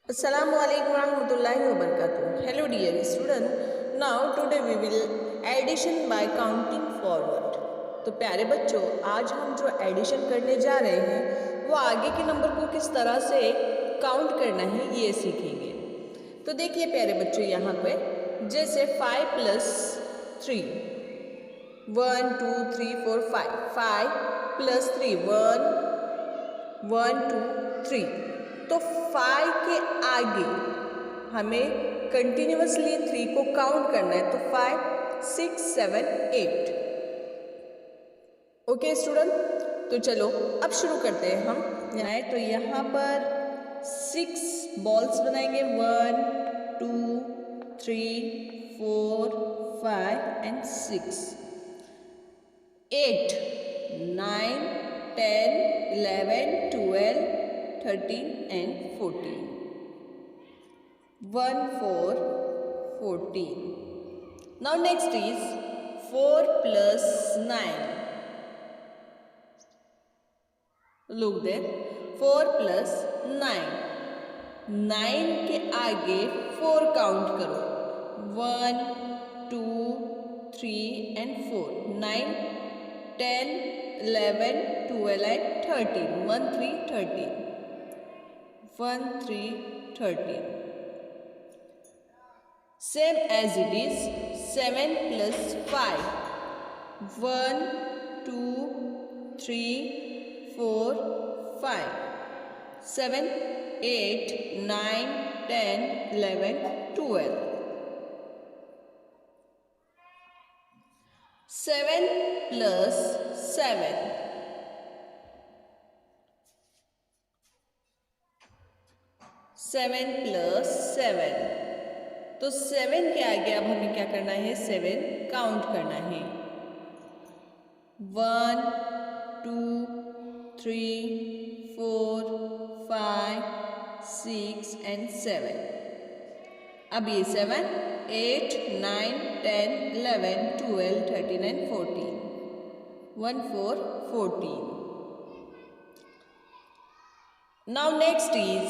Assalamu alaikum warahmatullahi wabarakatuh. Hello dear student. Now today we will addition by counting forward. तो प्यारे बच्चों, आज हम जो एडिशन करने जा रहे हैं वो आगे के नंबर को किस तरह से काउंट करना है ये सीखेंगे। तो देखिए प्यारे बच्चों, यहाँ पे जैसे 5 प्लस 3, 1 2 3 4 5, 5 प्लस 3, 1 1 2 3। तो 5 के आगे हमें कंटिन्यूअसली 3 को काउंट करना है। तो 5 6 7 8। ओके स्टूडेंट, तो चलो अब शुरू करते हैं हम। तो यहाँ पर 6 बॉल्स बनाएंगे, 1 2 3 4 5 and 6, 8 9 10 11 12 13 and 14, 1 4 14. Now next is 4 plus 9. Look there, 4 plus 9. 9 के आगे 4 काउंट करो, 1 2 3 and 4, 9 10 11 12 and 13, 1 3 13, 1 3 13. Same as it is 7 plus 5, 1 2 3 4 5, 7 8 9 10 11 12. 7 plus 7, 7 plus 7. तो 7 के आगे अब हमें क्या करना है, 7 काउंट करना है, 1 2 3 4 5 6 and 7. अब ये 7 8 9 10 11 12 13 and 14, 1 4 14. Now next is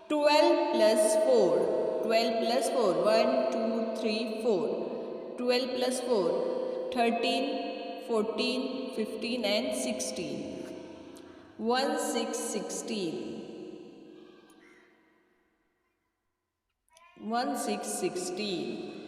12 plus 4, 12 plus 4, 1 2 3 4, 12 plus 4 13 14 15 and 16, 1 6 16, 1 6 16.